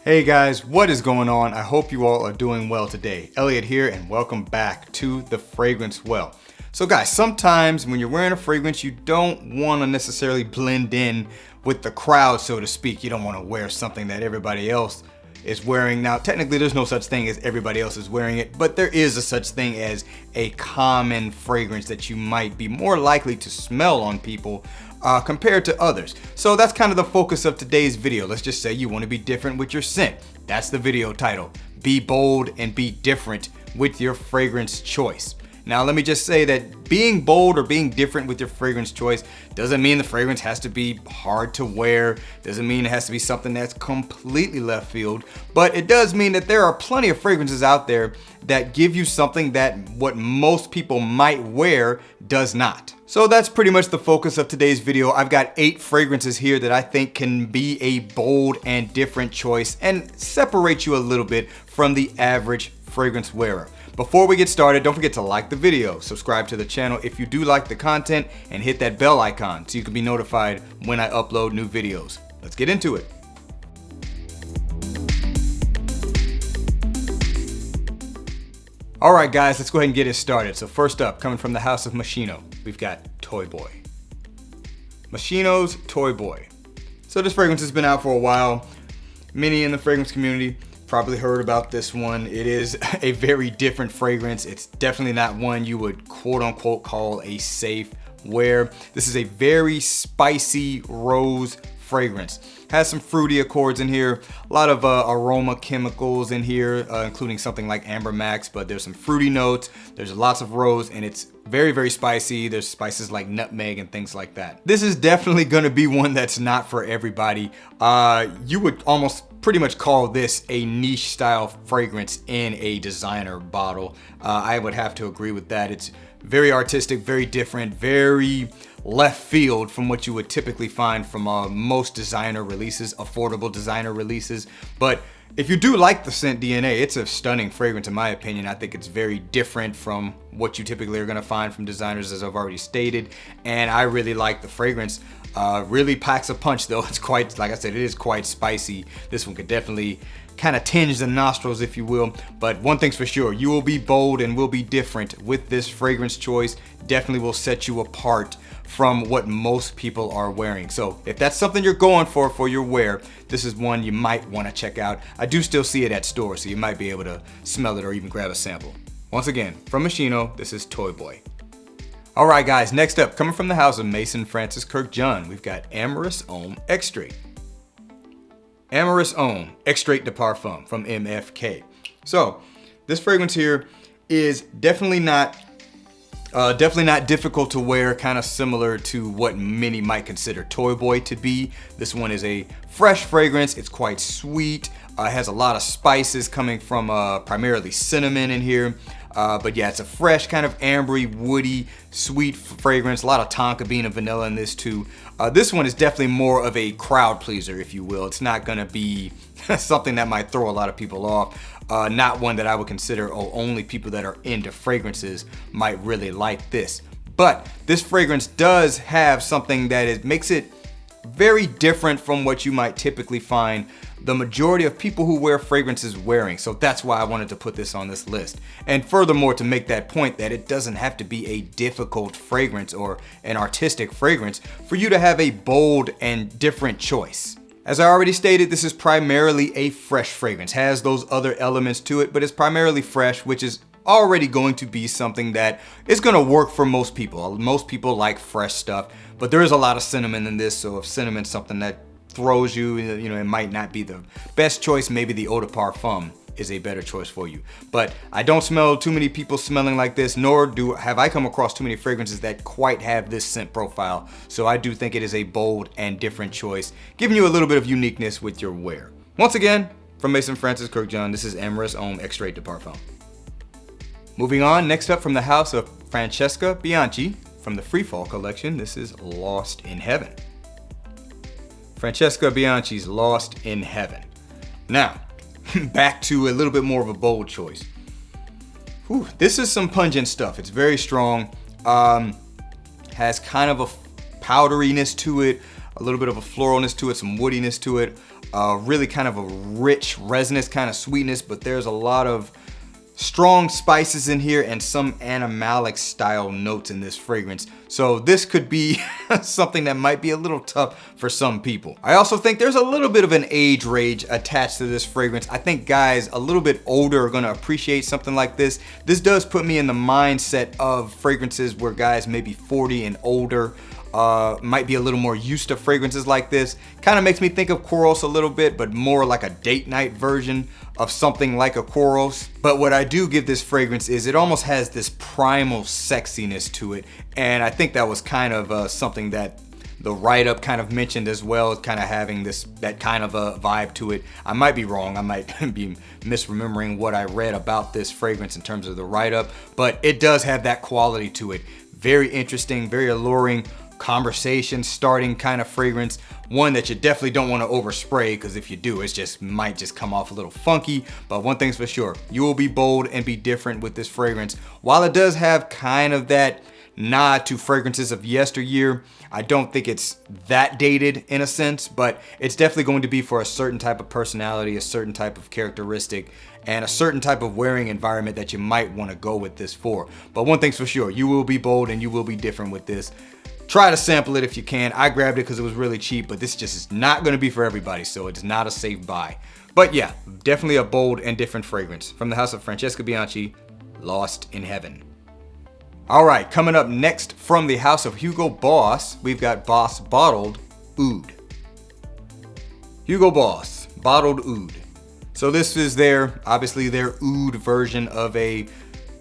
Hey guys, what is going on? I hope you all are doing well today. Elliot here and welcome back to The Fragrance Well. So guys, sometimes when you're wearing a fragrance, you don't want to necessarily blend in with the crowd, so to speak. You don't want to wear something that everybody else is wearing. Now, technically there's no such thing as everybody else is wearing it, but there is a such thing as a common fragrance that you might be more likely to smell on people compared to others. So that's kind of the focus of today's video. Let's just say you want to be different with your scent. That's the video title. Be bold and be different with your fragrance choice. Now, let me just say that being bold or being different with your fragrance choice doesn't mean the fragrance has to be hard to wear, doesn't mean it has to be something that's completely left field, but it does mean that there are plenty of fragrances out there that give you something that what most people might wear does not. So that's pretty much the focus of today's video. I've got 8 fragrances here that I think can be a bold and different choice and separate you a little bit from the average fragrance wearer. Before we get started, don't forget to like the video, subscribe to the channel if you do like the content, and hit that bell icon so you can be notified when I upload new videos. Let's get into it. Alright guys, let's go ahead and get it started. So first up, coming from the house of Moschino, we've got Toy Boy. Moschino's Toy Boy. So this fragrance has been out for a while. Many in the fragrance community probably heard about this one. It is a very different fragrance. It's definitely not one you would quote unquote call a safe wear. This is a very spicy rose fragrance. Has some fruity accords in here, a lot of aroma chemicals in here, including something like Amber Max, but there's some fruity notes, there's lots of rose, and it's very, very spicy. There's spices like nutmeg and things like that. This is definitely gonna be one that's not for everybody. You would almost pretty much call this a niche style fragrance in a designer bottle. I would have to agree with that. It's very artistic, very different, very left field from what you would typically find from most designer releases, affordable designer releases. But if you do like the scent DNA, it's a stunning fragrance in my opinion. I think it's very different from what you typically are gonna find from designers, as I've already stated. And I really like the fragrance. Really packs a punch though. It's quite, like I said, it is quite spicy. This one could definitely kind of tinge the nostrils, if you will. But one thing's for sure, you will be bold and will be different with this fragrance choice. Definitely will set you apart from what most people are wearing. So if that's something you're going for your wear, this is one you might want to check out. I do still see it at stores, so you might be able to smell it or even grab a sample. Once again, from Moschino, this is Toy Boy. All right guys, next up, coming from the house of Mason Francis Kirkjohn, we've got Amorous Homme Extrait. Amorous Homme Extrait de Parfum from MFK. So this fragrance here is definitely not difficult to wear, kind of similar to what many might consider Toy Boy to be. This one is a fresh fragrance. It's quite sweet. It has a lot of spices coming from primarily cinnamon in here. But yeah, it's a fresh kind of ambery, woody, sweet fragrance. A lot of tonka bean and vanilla in this too. This one is definitely more of a crowd pleaser, if you will. It's not gonna be something that might throw a lot of people off. Not one that I would consider, oh, only people that are into fragrances might really like this. But this fragrance does have something that makes it very different from what you might typically find the majority of people who wear fragrances wearing. So that's why I wanted to put this on this list. And furthermore, to make that point that it doesn't have to be a difficult fragrance or an artistic fragrance for you to have a bold and different choice. As I already stated, this is primarily a fresh fragrance. Has those other elements to it, but it's primarily fresh, which is already going to be something that is going to work for most people. Most people like fresh stuff, but there is a lot of cinnamon in this, so if cinnamon's something that throws you, you know, it might not be the best choice. Maybe the eau de parfum is a better choice for you. But I don't smell too many people smelling like this, nor have I come across too many fragrances that quite have this scent profile. So I do think it is a bold and different choice, giving you a little bit of uniqueness with your wear. Once again, from Mason Francis Kirkjohn, this is Amorous Homme Extrait de Parfum. Moving on, next up from the house of Francesca Bianchi, from the Freefall collection, this is Lost in Heaven. Francesca Bianchi's Lost in Heaven. Now, back to a little bit more of a bold choice. Whew, this is some pungent stuff. It's very strong. Has kind of a powderiness to it. a little bit of a floralness to it, some woodiness to it, really kind of a rich resinous kind of sweetness, but there's a lot of strong spices in here and some animalic style notes in this fragrance. So this could be something that might be a little tough for some people. I also think there's a little bit of an age range attached to this fragrance. I think guys a little bit older are gonna appreciate something like this. This does put me in the mindset of fragrances where guys maybe 40 and older might be a little more used to fragrances like this. Kind of makes me think of Kouros a little bit, but more like a date night version of something like a Kouros. But what I do give this fragrance is it almost has this primal sexiness to it. And I think that was kind of something that the write-up kind of mentioned as well, kind of having that kind of a vibe to it. I might be wrong, I might be misremembering what I read about this fragrance in terms of the write-up, but it does have that quality to it. Very interesting, very alluring, conversation starting kind of fragrance. One that you definitely don't want to overspray, because if you do, it might just come off a little funky. But one thing's for sure, you will be bold and be different with this fragrance. While it does have kind of that nod to fragrances of yesteryear, I don't think it's that dated in a sense, but it's definitely going to be for a certain type of personality, a certain type of characteristic, and a certain type of wearing environment that you might want to go with this for. But one thing's for sure, you will be bold and you will be different with this. Try to sample it if you can. I grabbed it because it was really cheap, but this just is not going to be for everybody, so it's not a safe buy. But yeah, definitely a bold and different fragrance from the house of Francesca Bianchi, Lost in Heaven. All right, coming up next from the house of Hugo Boss, we've got Boss Bottled Oud. Hugo Boss Bottled Oud. So this is obviously their oud version of a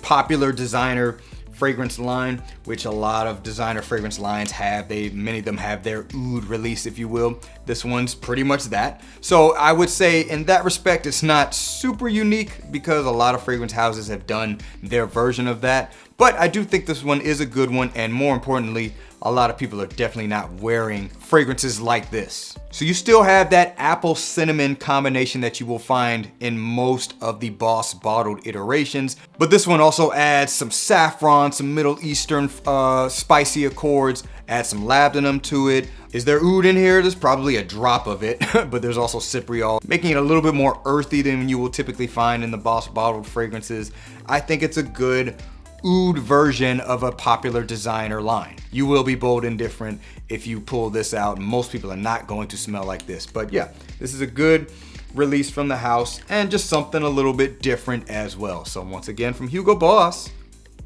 popular designer fragrance line, which a lot of designer fragrance lines have. Many of them have their oud release, if you will. This one's pretty much that. So I would say in that respect, it's not super unique because a lot of fragrance houses have done their version of that. But I do think this one is a good one, and more importantly, a lot of people are definitely not wearing fragrances like this. So you still have that apple cinnamon combination that you will find in most of the Boss bottled iterations, but this one also adds some saffron, some Middle Eastern spicy accords, add some labdanum to it. Is there oud in here? There's probably a drop of it, but there's also cypriol, making it a little bit more earthy than you will typically find in the Boss bottled fragrances. I think it's a good oud version of a popular designer line. You will be bold and different if you pull this out. Most people are not going to smell like this, but yeah, this is a good release from the house and just something a little bit different as well. So once again from Hugo Boss,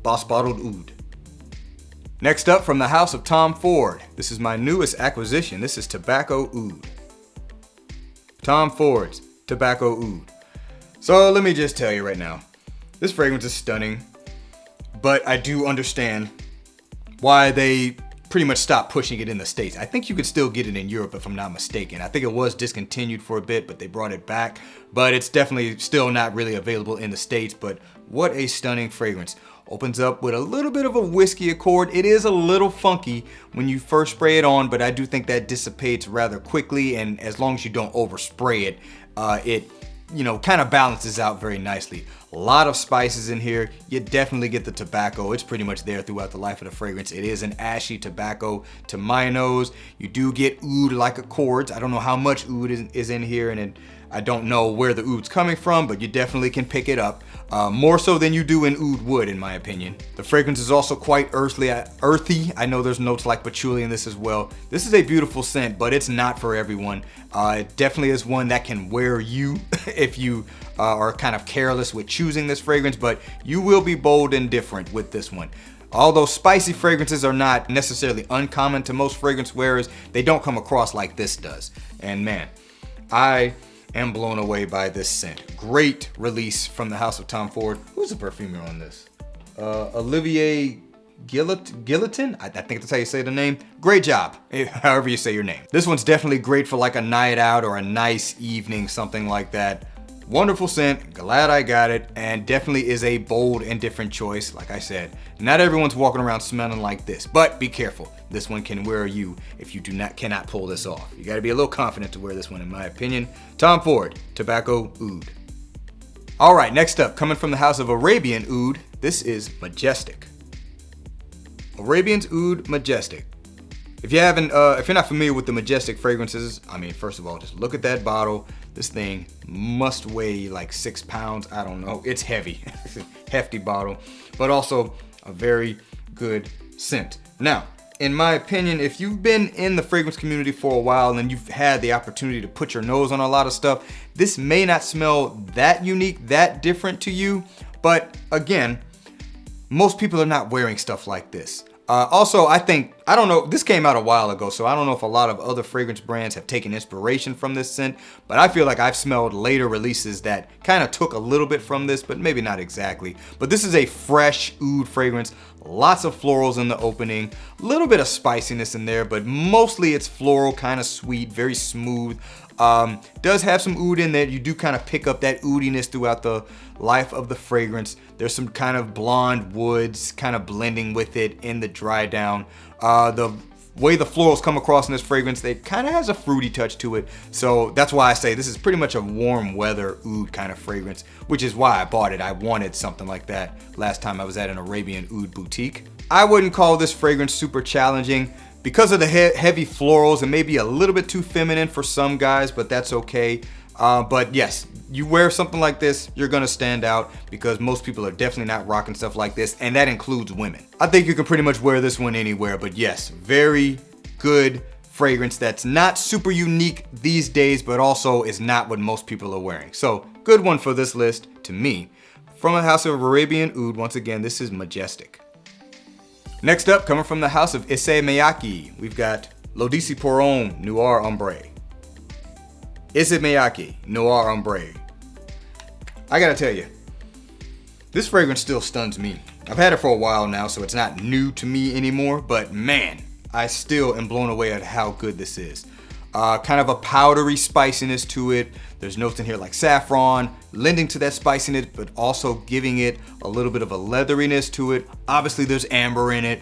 Boss Bottled Oud. Next up from the house of Tom Ford, this is my newest acquisition. This is Tobacco Oud. Tom Ford's Tobacco Oud. So let me just tell you right now, this fragrance is stunning. But I do understand why they pretty much stopped pushing it in the States. I think you could still get it in Europe if I'm not mistaken. I think it was discontinued for a bit, but they brought it back. But it's definitely still not really available in the States. But what a stunning fragrance. Opens up with a little bit of a whiskey accord. It is a little funky when you first spray it on, but I do think that dissipates rather quickly. And as long as you don't overspray it, it kind of balances out very nicely. A lot of spices in here. You definitely get the tobacco. It's pretty much there throughout the life of the fragrance. It is an ashy tobacco to my nose. You do get oud-like accords. I don't know how much oud is in here, and I don't know where the oud's coming from, but you definitely can pick it up. More so than you do in oud would, in my opinion. The fragrance is also quite earthy. I know there's notes like patchouli in this as well. This is a beautiful scent, but it's not for everyone. It definitely is one that can wear you if you are kind of careless with choosing this fragrance, but you will be bold and different with this one. Although spicy fragrances are not necessarily uncommon to most fragrance wearers, they don't come across like this does. And man, I am blown away by this scent. Great release from the house of Tom Ford. Who's the perfumer on this? Olivier Guillotin? I think that's how you say the name. Great job, however you say your name. This one's definitely great for like a night out or a nice evening, something like that. Wonderful scent, glad I got it, and definitely is a bold and different choice. Like I said, not everyone's walking around smelling like this, but be careful. This one can wear you if you cannot pull this off. You gotta be a little confident to wear this one, in my opinion. Tom Ford, Tobacco Oud. All right, next up, coming from the house of Arabian Oud, this is Majestic. Arabian's Oud Majestic. If you're not familiar with the Majestic fragrances, I mean, first of all, just look at that bottle. This thing must weigh like 6 pounds. I don't know. It's heavy, hefty bottle, but also a very good scent. Now, in my opinion, if you've been in the fragrance community for a while and you've had the opportunity to put your nose on a lot of stuff, this may not smell that unique, that different to you. But again, most people are not wearing stuff like this. Also, I don't know, this came out a while ago, so I don't know if a lot of other fragrance brands have taken inspiration from this scent, but I feel like I've smelled later releases that kind of took a little bit from this, but maybe not exactly. But this is a fresh oud fragrance, lots of florals in the opening, a little bit of spiciness in there, but mostly it's floral, kind of sweet, very smooth. Does have some oud in there. You do kind of pick up that oudiness throughout the life of the fragrance. There's some kind of blonde woods kind of blending with it in the dry down. The way the florals come across in this fragrance, it kind of has a fruity touch to it. So that's why I say this is pretty much a warm weather oud kind of fragrance, which is why I bought it. I wanted something like that last time I was at an Arabian oud boutique. I wouldn't call this fragrance super challenging. Because of the heavy florals, it may be a little bit too feminine for some guys, but that's okay. But yes, you wear something like this, you're gonna stand out because most people are definitely not rocking stuff like this, and that includes women. I think you can pretty much wear this one anywhere, but yes, very good fragrance that's not super unique these days, but also is not what most people are wearing. So good one for this list to me. From a house of Arabian oud, once again, this is Majestic. Next up, coming from the house of Issey Miyake, we've got L'Odyssée pour Homme Noir Ambre. Issey Miyake Noir Ambre. I gotta tell you, this fragrance still stuns me. I've had it for a while now, so it's not new to me anymore, but man, I still am blown away at how good this is. Kind of a powdery spiciness to it. There's notes in here like saffron, lending to that spiciness, but also giving it a little bit of a leatheriness to it. Obviously, there's amber in it.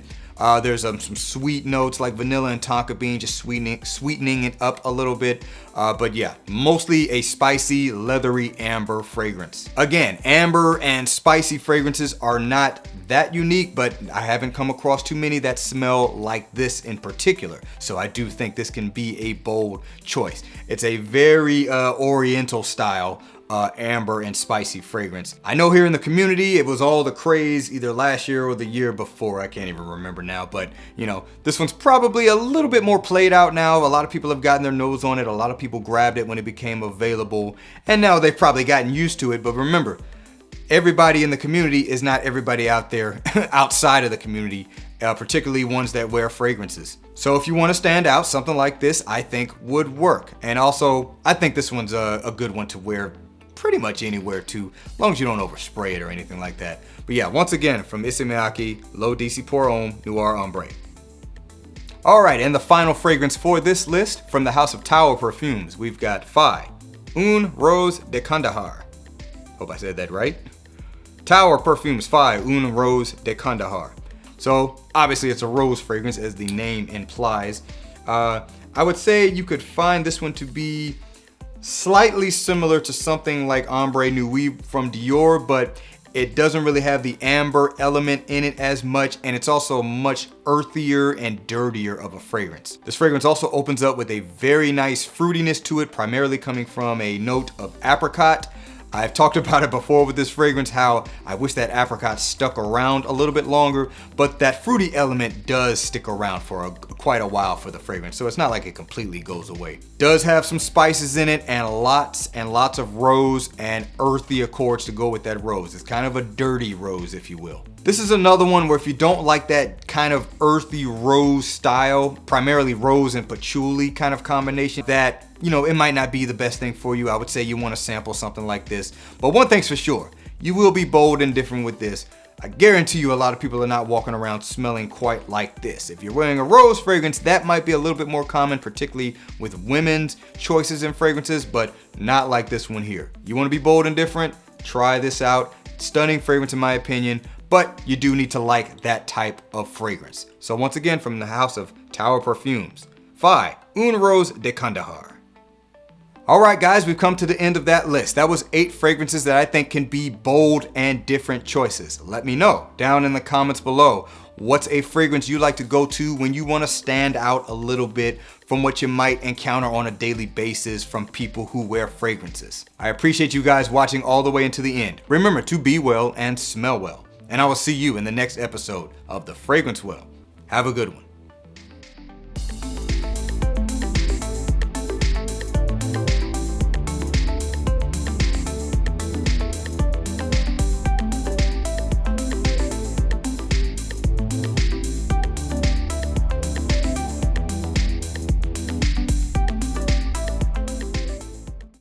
There's some sweet notes like vanilla and tonka bean, just sweetening it up a little bit. But yeah, mostly a spicy, leathery amber fragrance. Again, amber and spicy fragrances are not that unique, but I haven't come across too many that smell like this in particular. So I do think this can be a bold choice. It's a very oriental style amber and spicy fragrance. I know here in the community it was all the craze either last year or the year before, I can't even remember now, but you know, this one's probably a little bit more played out now. A lot of people have gotten their nose on it, a lot of people grabbed it when it became available, and now they've probably gotten used to it. But remember, everybody in the community is not everybody out there outside of the community, particularly ones that wear fragrances. So if you want to stand out, something like this I think would work. And also, I think this one's a good one to wear pretty much anywhere too, as long as you don't overspray it or anything like that. But yeah, once again, from Issey Miyake, L'Odyssée pour Homme Noir Ambre. Alright, and the final fragrance for this list, from the house of Tower Perfumes, we've got PHI-Une Rose de Kandahar. Hope I said that right. Tower Perfumes PHI-Une Rose de Kandahar. So obviously it's a rose fragrance, as the name implies. I would say you could find this one to be slightly similar to something like Ambre Nuit from Dior, but it doesn't really have the amber element in it as much, and it's also much earthier and dirtier of a fragrance. This fragrance also opens up with a very nice fruitiness to it, primarily coming from a note of apricot. I've talked about it before with this fragrance, how I wish that apricot stuck around a little bit longer, but that fruity element does stick around for quite a while for the fragrance, so it's not like it completely goes away. Does have some spices in it and lots of rose and earthy accords to go with that rose. It's kind of a dirty rose, if you will. This is another one where if you don't like that kind of earthy rose style, primarily rose and patchouli kind of combination, that, you know, it might not be the best thing for you. I would say you want to sample something like this. But one thing's for sure, you will be bold and different with this. I guarantee you a lot of people are not walking around smelling quite like this. If you're wearing a rose fragrance, that might be a little bit more common, particularly with women's choices in fragrances, but not like this one here. You want to be bold and different? Try this out. Stunning fragrance in my opinion, but you do need to like that type of fragrance. So once again, from the house of Tower Perfumes, PHI-Une Rose de Kandahar. Alright guys, we've come to the end of that list. That was 8 fragrances that I think can be bold and different choices. Let me know down in the comments below What's a fragrance you like to go to when you want to stand out a little bit from what you might encounter on a daily basis from people who wear fragrances? I appreciate you guys watching all the way into the end. Remember to be well and smell well. And I will see you in the next episode of The Fragrance Well. Have a good one.